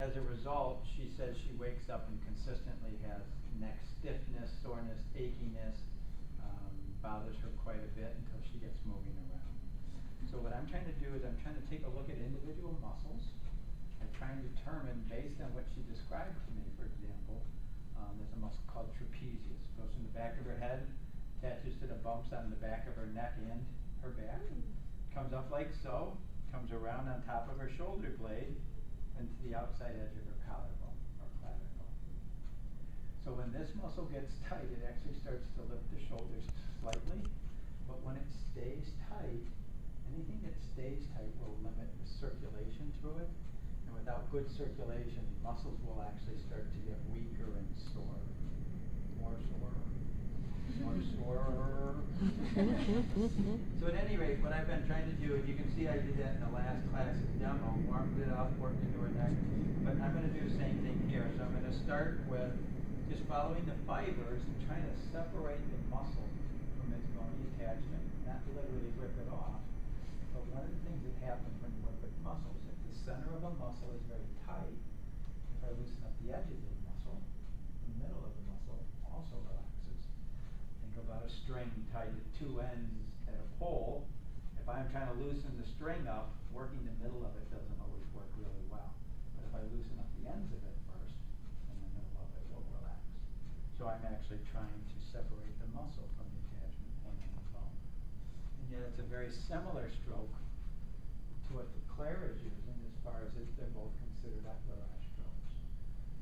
as a result, she says she wakes up and consistently has neck stiffness, soreness, achiness, bothers her quite a bit until she gets moving around. So what I'm trying to do is I'm trying to take a look at individual muscles and try and determine, based on what she described to me, for example, there's a muscle called trapezius. It goes from the back of her head, attaches to the bumps on the back of her neck and her back, comes up like so, comes around on top of her shoulder blade, and to the outside edge of her collarbone or clavicle. So when this muscle gets tight, it actually starts to lift the shoulders slightly, but when it stays tight, anything that stays tight will limit the circulation through it, and without good circulation, muscles will actually start to get weaker and sore. More sore. More sore. So at any rate, what I've been trying to do, and you can see I did that in the last class demo, warmed it up, worked into her neck, but I'm going to do the same thing here. So I'm going to start with just following the fibers and trying to separate the muscle from its bony attachment, not literally rip it off. But one of the things that happens when you work with muscles, if the center of a muscle is very tight, if I loosen up the edges of the muscle, the middle of the muscle also relaxes. Think about a string tied to two ends at a pole. If I'm trying to loosen the string up, working the middle of it doesn't always work really well. But if I loosen up the ends of it first, then the middle of it will relax. So I'm actually trying to separate the muscle from the attachment point on the bone. And yet it's a very similar stroke to what Claire is using, as far as they're both considered equilage strokes.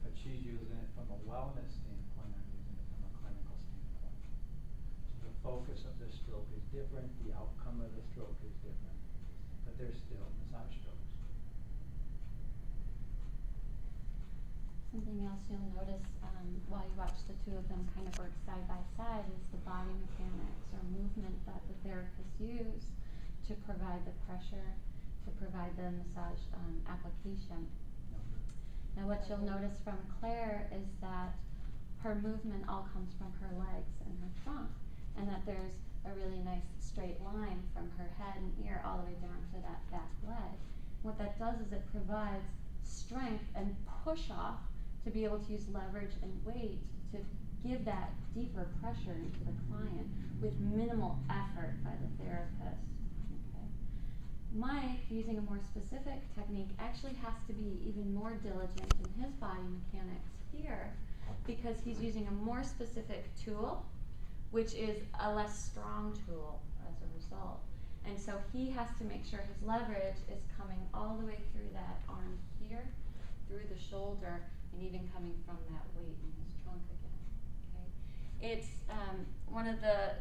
But she's using it from a wellness standpoint, I'm using it from a clinical standpoint. So the focus of the stroke is different, the outcome of the stroke is different, but they're still massage strokes. Something else you'll notice while you watch the two of them kind of work side by side is the body mechanics or movement that the therapists use to provide the pressure, to provide the massage application. Now what you'll notice from Claire is that her movement all comes from her legs and her trunk, and that there's a really nice straight line from her head and ear all the way down to that back leg. What that does is it provides strength and push off to be able to use leverage and weight to give that deeper pressure into the client with minimal effort by the therapist. Okay. Mike, using a more specific technique, actually has to be even more diligent in his body mechanics here because he's using a more specific tool, which is a less strong tool as a result. And so he has to make sure his leverage is coming all the way through that arm here, through the shoulder, and even coming from that weight in his trunk again. Okay? It's one of the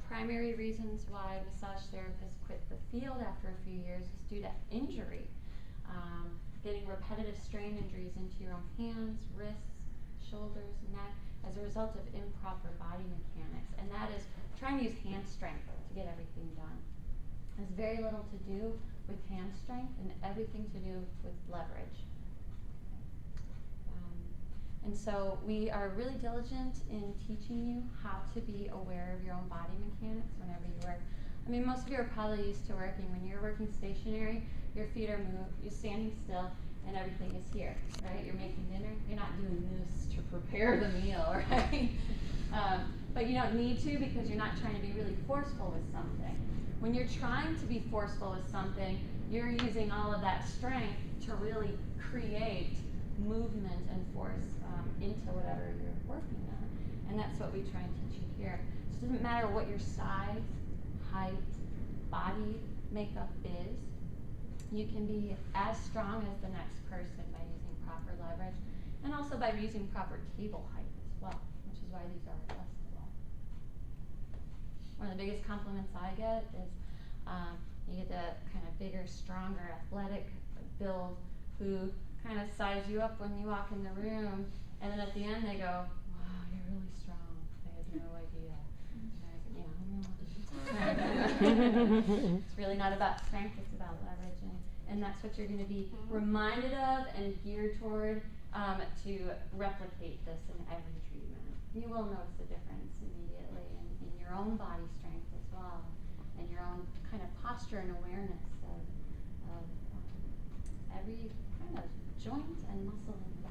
primary reasons why massage therapists quit the field after a few years is due to injury. Getting repetitive strain injuries into your own hands, wrists, shoulders, neck, as a result of improper body mechanics. And that is trying to use hand strength to get everything done. It has very little to do with hand strength and everything to do with leverage. And so we are really diligent in teaching you how to be aware of your own body mechanics whenever you work. I mean, most of you are probably used to working. When you're working stationary, your feet are moved, you're standing still, and everything is here, right? You're making dinner, you're not doing this to prepare the meal, right? But you don't need to because you're not trying to be really forceful with something. When you're trying to be forceful with something, you're using all of that strength to really create movement and force into whatever you're working on. And that's what we try and teach you here. So it doesn't matter what your size, height, body makeup is. You can be as strong as the next person by using proper leverage and also by using proper cable height as well, which is why these are adjustable. One of the biggest compliments I get is you get a kind of bigger, stronger, athletic build who kind of size you up when you walk in the room, and then at the end they go, wow, you're really strong. They had no idea. It's really not about strength, it's about leverage, and that's what you're going to be reminded of and geared toward to replicate this in every treatment. You will notice a difference immediately in your own body strength as well, and your own kind of posture and awareness of every kind of joint and muscle